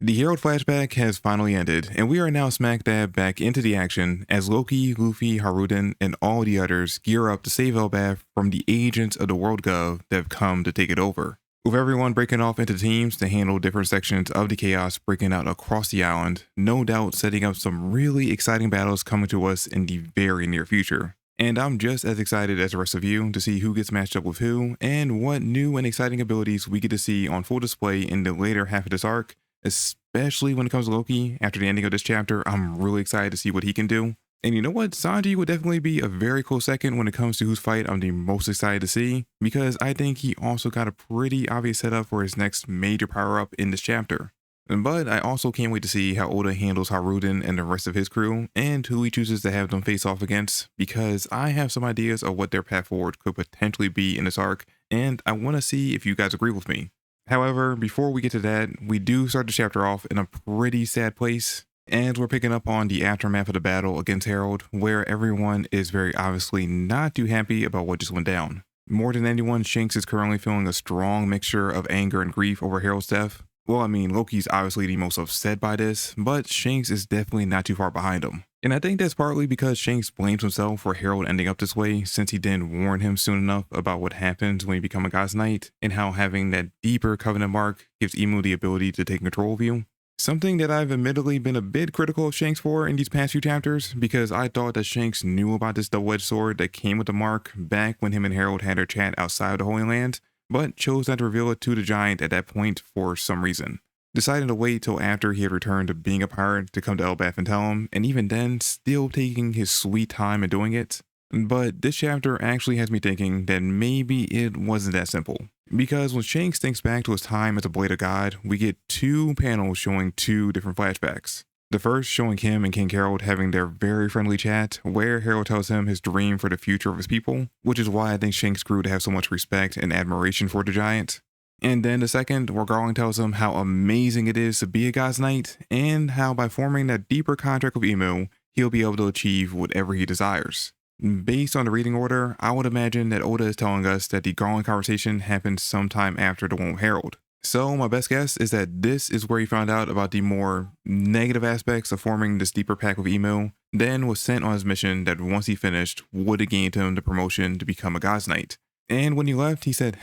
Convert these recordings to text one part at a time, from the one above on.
The Harald flashback has finally ended, and we are now smack dab back into the action as Loki, Luffy, Hajrudin, and all the others gear up to save Elbath from the agents of the World Gov that have come to take it over. With everyone breaking off into teams to handle different sections of the chaos breaking out across the island, no doubt setting up some really exciting battles coming to us in the very near future. And I'm just as excited as the rest of you to see who gets matched up with who and what new and exciting abilities we get to see on full display in the later half of this arc. Especially when it comes to Loki, after the ending of this chapter, I'm really excited to see what he can do. And you know what? Sanji would definitely be a very close second when it comes to whose fight I'm the most excited to see, because I think he also got a pretty obvious setup for his next major power-up in this chapter. But I also can't wait to see how Oda handles Hajrudin and the rest of his crew, and who he chooses to have them face off against, because I have some ideas of what their path forward could potentially be in this arc, and I want to see if you guys agree with me. However, before we get to that, we do start the chapter off in a pretty sad place, and we're picking up on the aftermath of the battle against Harald, where everyone is very obviously not too happy about what just went down. More than anyone, Shanks is currently feeling a strong mixture of anger and grief over Harald's death. Well, I mean, Loki's obviously the most upset by this, but Shanks is definitely not too far behind him. And I think that's partly because Shanks blames himself for Harald ending up this way, since he didn't warn him soon enough about what happens when you become a God's Knight, and how having that deeper covenant mark gives Emu the ability to take control of you. Something that I've admittedly been a bit critical of Shanks for in these past few chapters, because I thought that Shanks knew about this double-edged sword that came with the mark back when him and Harald had their chat outside of the Holy Land, but chose not to reveal it to the giant at that point for some reason. Deciding to wait till after he had returned to being a pirate to come to Elbath and tell him, and even then, still taking his sweet time in doing it. But this chapter actually has me thinking that maybe it wasn't that simple. Because when Shanks thinks back to his time as a Blade of God, we get two panels showing two different flashbacks. The first showing him and King Harald having their very friendly chat, where Harald tells him his dream for the future of his people, which is why I think Shanks grew to have so much respect and admiration for the giant. And then the second, where Garland tells him how amazing it is to be a God's Knight, and how by forming that deeper contract with Emu, he'll be able to achieve whatever he desires. Based on the reading order, I would imagine that Oda is telling us that the Garland conversation happened sometime after the one with Harald. So my best guess is that this is where he found out about the more negative aspects of forming this deeper pact with Emu, then was sent on his mission that once he finished would have gained him the promotion to become a God's Knight. And when he left, he said,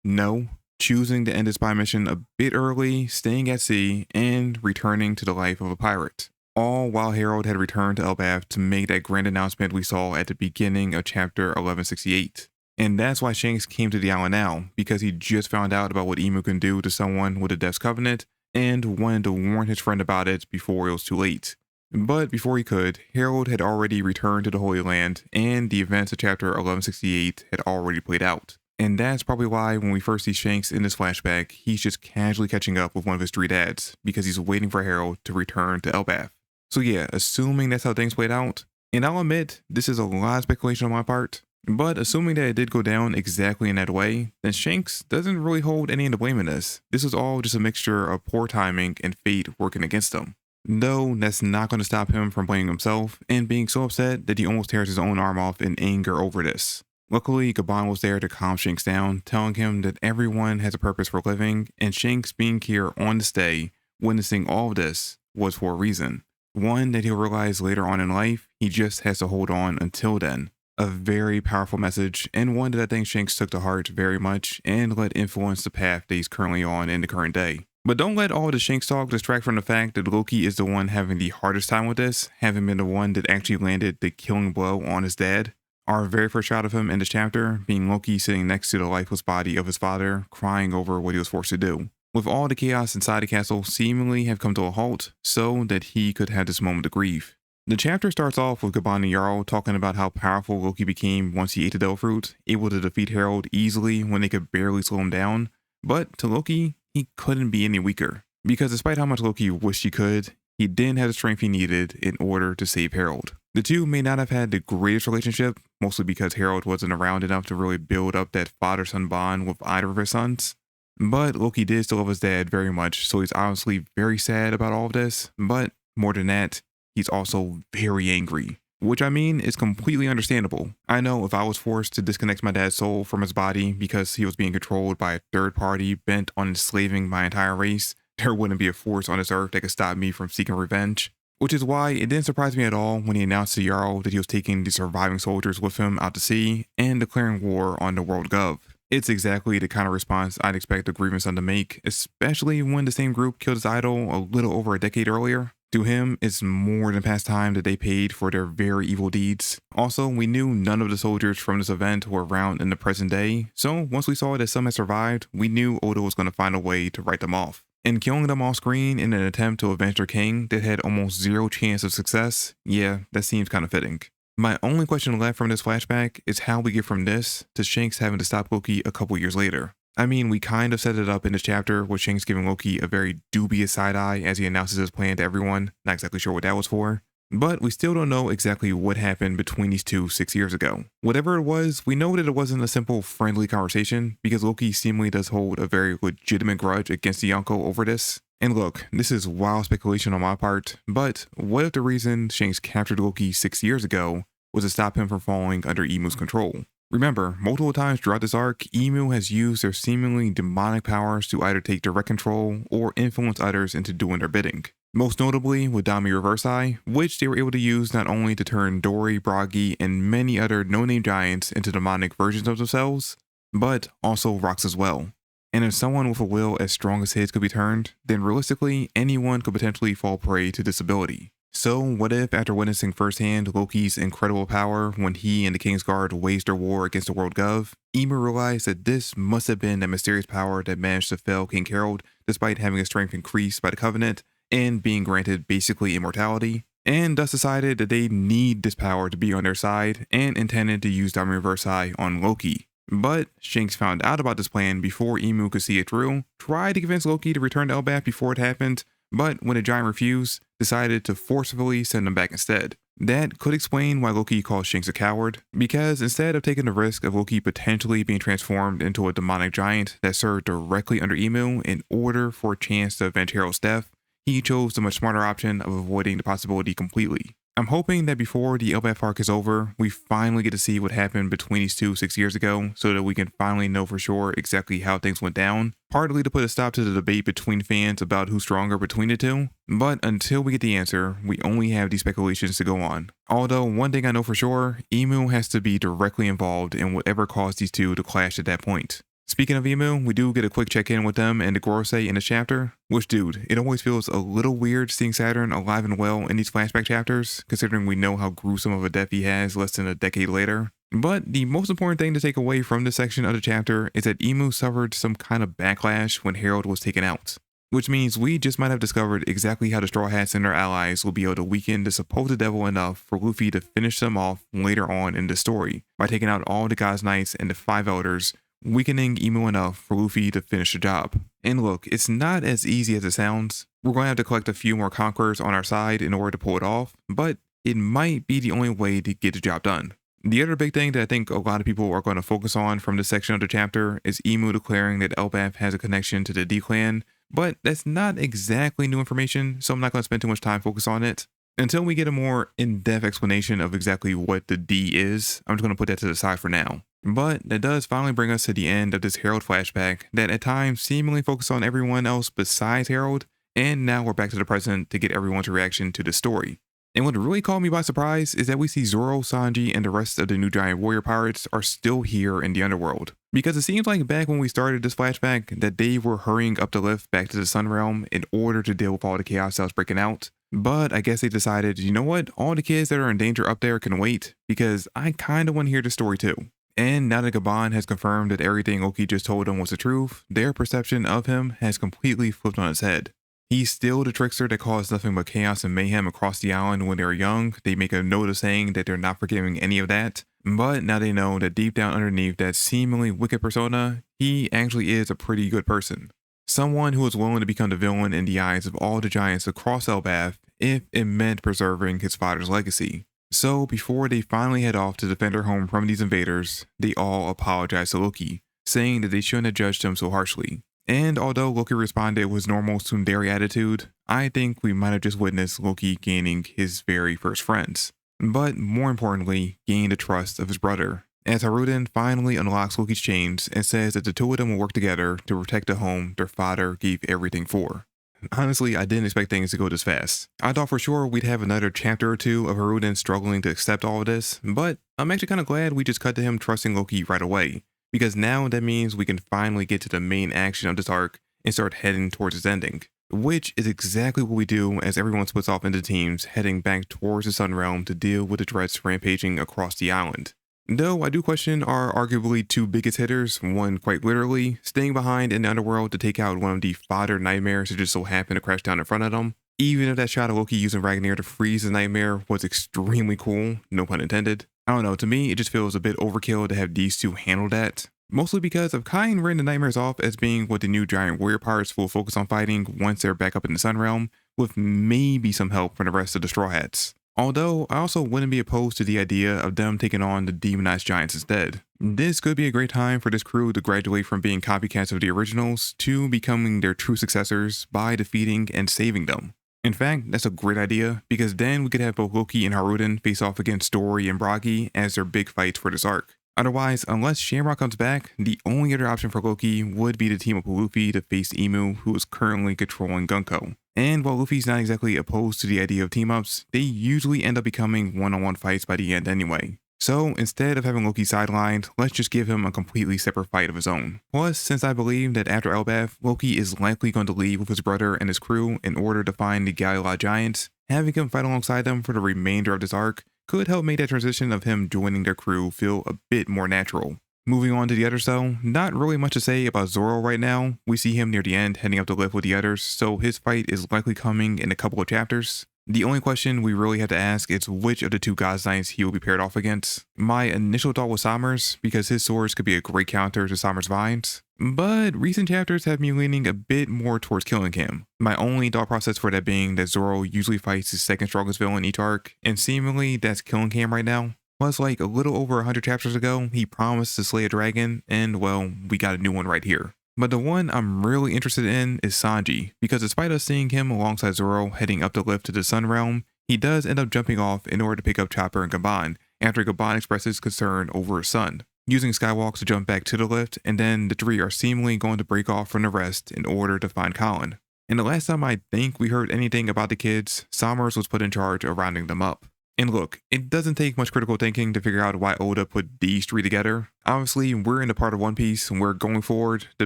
no, choosing to end his spy mission a bit early, staying at sea, and returning to the life of a pirate. All while Harald had returned to Elbath to make that grand announcement we saw at the beginning of chapter 1168. And that's why Shanks came to the island now, because he just found out about what Emu can do to someone with a Death's Covenant, and wanted to warn his friend about it before it was too late. But before he could, Harald had already returned to the Holy Land, and the events of chapter 1168 had already played out. And that's probably why when we first see Shanks in this flashback, he's just casually catching up with one of his three dads, because he's waiting for Harald to return to Elbath. So yeah, assuming that's how things played out, and I'll admit, this is a lot of speculation on my part, but assuming that it did go down exactly in that way, then Shanks doesn't really hold any of the blame in this. This was all just a mixture of poor timing and fate working against him. Though that's not going to stop him from blaming himself and being so upset that he almost tears his own arm off in anger over this. Luckily, Gabon was there to calm Shanks down, telling him that everyone has a purpose for living, and Shanks being here on this day, witnessing all of this, was for a reason. One that he'll realize later on in life, he just has to hold on until then. A very powerful message, and one that I think Shanks took to heart very much, and let influence the path that he's currently on in the current day. But don't let all the Shanks talk distract from the fact that Loki is the one having the hardest time with this, having been the one that actually landed the killing blow on his dad. Our very first shot of him in this chapter being Loki sitting next to the lifeless body of his father, crying over what he was forced to do. With all the chaos inside the castle seemingly have come to a halt, so that he could have this moment of grief. The chapter starts off with Gabon and Jarl talking about how powerful Loki became once he ate the devil fruit, able to defeat Harald easily when they could barely slow him down. But to Loki, he couldn't be any weaker, because despite how much Loki wished he could, he didn't have the strength he needed in order to save Harald. The two may not have had the greatest relationship, mostly because Harald wasn't around enough to really build up that father-son bond with either of his sons. But Loki did still love his dad very much, so he's obviously very sad about all of this, but more than that, he's also very angry. Which I mean is completely understandable. I know if I was forced to disconnect my dad's soul from his body because he was being controlled by a third party bent on enslaving my entire race, There wouldn't be a force on this earth that could stop me from seeking revenge. Which is why it didn't surprise me at all when he announced to Jarl that he was taking the surviving soldiers with him out to sea and declaring war on the world gov. It's exactly the kind of response I'd expect the Grievous Son to make, especially when the same group killed his idol a little over a decade earlier. To him, it's more than past time that they paid for their very evil deeds. Also, we knew none of the soldiers from this event were around in the present day, so once we saw that some had survived, we knew Oda was going to find a way to write them off. And killing them off screen in an attempt to avenge their king that had almost zero chance of success, yeah, that seems kind of fitting. My only question left from this flashback is how we get from this to Shanks having to stop Loki a couple years later. I mean, we kind of set it up in this chapter with Shanks giving Loki a very dubious side eye as he announces his plan to everyone, not exactly sure what that was for. But we still don't know exactly what happened between these two 6 years ago. Whatever it was, we know that it wasn't a simple friendly conversation because Loki seemingly does hold a very legitimate grudge against the Yonko over this. And look, this is wild speculation on my part, but what if the reason Shanks captured Loki 6 years ago was to stop him from falling under Emu's control? Remember, multiple times throughout this arc, Emu has used their seemingly demonic powers to either take direct control or influence others into doing their bidding. Most notably with Dami Reversi, which they were able to use not only to turn Dory, Bragi, and many other no-name giants into demonic versions of themselves, but also rocks as well. And if someone with a will as strong as his could be turned, then realistically, anyone could potentially fall prey to this ability. So what if, after witnessing firsthand Loki's incredible power when he and the Kingsguard waged their war against the World Gov, Ymir realized that this must have been that mysterious power that managed to fell King Harald despite having his strength increased by the Covenant and being granted basically immortality, and thus decided that they need this power to be on their side and intended to use Dami Reversi on Loki. But Shanks found out about this plan before Emu could see it through, tried to convince Loki to return to Elbath before it happened, but when the giant refused, decided to forcefully send him back instead. That could explain why Loki calls Shanks a coward, because instead of taking the risk of Loki potentially being transformed into a demonic giant that served directly under Emu in order for a chance to avenge Harald's death, he chose the much smarter option of avoiding the possibility completely. I'm hoping that before the Elbath arc is over, we finally get to see what happened between these two 6 years ago so that we can finally know for sure exactly how things went down, partly to put a stop to the debate between fans about who's stronger between the two. But until we get the answer, we only have these speculations to go on. Although one thing I know for sure, Emu has to be directly involved in whatever caused these two to clash at that point. Speaking of Emu, we do get a quick check-in with them and the Gorosei in this chapter, which, dude, it always feels a little weird seeing Saturn alive and well in these flashback chapters, considering we know how gruesome of a death he has less than a decade later. But the most important thing to take away from this section of the chapter is that Emu suffered some kind of backlash when Harald was taken out, which means we just might have discovered exactly how the Straw Hats and their allies will be able to weaken the supposed devil enough for Luffy to finish them off later on in the story by taking out all the God's Knights and the 5 Elders, weakening Emu enough for Luffy to finish the job. And look, it's not as easy as it sounds. We're going to have to collect a few more conquerors on our side in order to pull it off, but it might be the only way to get the job done. The other big thing that I think a lot of people are going to focus on from this section of the chapter is Emu declaring that Elbath has a connection to the D clan, but that's not exactly new information, so I'm not going to spend too much time focusing on it. Until we get a more in-depth explanation of exactly what the D is, I'm just going to put that to the side for now. But that does finally bring us to the end of this Harald flashback that at times seemingly focused on everyone else besides Harald, and now we're back to the present to get everyone's reaction to the story. And what really caught me by surprise is that we see Zoro, Sanji, and the rest of the new giant warrior pirates are still here in the underworld. Because it seems like back when we started this flashback that they were hurrying up the lift back to the Sun Realm in order to deal with all the chaos that was breaking out. But I guess they decided, you know what, all the kids that are in danger up there can wait, because I kind of want to hear the story too. And now that Gaban has confirmed that everything Loki just told them was the truth, their perception of him has completely flipped on its head. He's still the trickster that caused nothing but chaos and mayhem across the island when they were young. They make a note of saying that they're not forgiving any of that. But now they know that deep down underneath that seemingly wicked persona, he actually is a pretty good person. Someone who is willing to become the villain in the eyes of all the giants across Elbath if it meant preserving his father's legacy. So before they finally head off to defend their home from these invaders, they all apologize to Loki, saying that they shouldn't have judged him so harshly. And although Loki responded with his normal tsundere attitude, I think we might have just witnessed Loki gaining his very first friends. But more importantly, gain the trust of his brother, as Hajrudin finally unlocks Loki's chains and says that the two of them will work together to protect the home their father gave everything for. Honestly, I didn't expect things to go this fast. I thought for sure we'd have another chapter or two of Hajrudin struggling to accept all of this, but I'm actually kind of glad we just cut to him trusting Loki right away, because now that means we can finally get to the main action of this arc and start heading towards its ending. Which is exactly what we do as everyone splits off into teams heading back towards the Sun Realm to deal with the threats rampaging across the island. Though I do question our arguably two biggest hitters, one quite literally staying behind in the underworld to take out one of the fodder nightmares that just so happened to crash down in front of them. Even if that shot of Loki using Ragnar to freeze the nightmare was extremely cool, no pun intended. I don't know, to me it just feels a bit overkill to have these two handle that. Mostly because I've kind of written the nightmares off as being what the new giant warrior pirates will focus on fighting once they're back up in the Sun Realm, with maybe some help from the rest of the Straw Hats. Although, I also wouldn't be opposed to the idea of them taking on the demonized giants instead. This could be a great time for this crew to graduate from being copycats of the originals to becoming their true successors by defeating and saving them. In fact, that's a great idea, because then we could have both Loki and Hajrudin face off against Story and Bragi as their big fights for this arc. Otherwise, unless Shamrock comes back, the only other option for Loki would be to team up with Luffy to face Emu, who is currently controlling Gunko. And while Luffy's not exactly opposed to the idea of team-ups, they usually end up becoming one-on-one fights by the end anyway. So instead of having Loki sidelined, let's just give him a completely separate fight of his own. Plus, since I believe that after Elbath, Loki is likely going to leave with his brother and his crew in order to find the Galila Giants, having him fight alongside them for the remainder of this arc could help make that transition of him joining their crew feel a bit more natural. Moving on to the others though, not really much to say about Zoro right now. We see him near the end heading up the lift with the others, so his fight is likely coming in a couple of chapters. The only question we really have to ask is which of the two God's Knights he will be paired off against. My initial thought was Sommers, because his swords could be a great counter to Sommers' vines, but recent chapters have me leaning a bit more towards killing him. My only thought process for that being that Zoro usually fights his second strongest villain each arc, and seemingly that's killing him right now. Plus, like a little over 100 chapters ago, he promised to slay a dragon, and well, we got a new one right here. But the one I'm really interested in is Sanji, because despite us seeing him alongside Zoro heading up the lift to the Sun Realm, he does end up jumping off in order to pick up Chopper and Gaban, after Gaban expresses concern over his son, using Skywalks to jump back to the lift, and then the three are seemingly going to break off from the rest in order to find Colin. And the last time I think we heard anything about the kids, Sommers was put in charge of rounding them up. And look, it doesn't take much critical thinking to figure out why Oda put these three together. Obviously, we're in the part of One Piece where going forward, the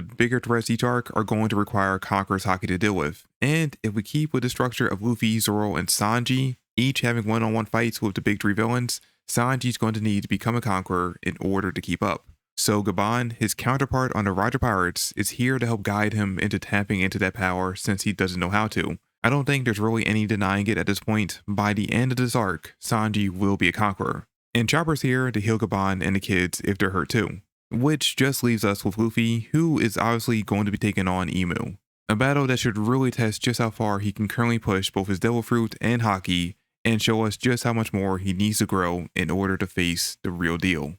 bigger threats each arc are going to require Conqueror's Haki to deal with. And if we keep with the structure of Luffy, Zoro, and Sanji, each having one-on-one fights with the big three villains, Sanji's going to need to become a conqueror in order to keep up. So Gaban, his counterpart on the Roger Pirates, is here to help guide him into tapping into that power since he doesn't know how to. I don't think there's really any denying it at this point. By the end of this arc, Sanji will be a conqueror. And Chopper's here to heal Gaban and the kids if they're hurt too. Which just leaves us with Luffy, who is obviously going to be taking on Emu. A battle that should really test just how far he can currently push both his Devil Fruit and Haki, and show us just how much more he needs to grow in order to face the real deal.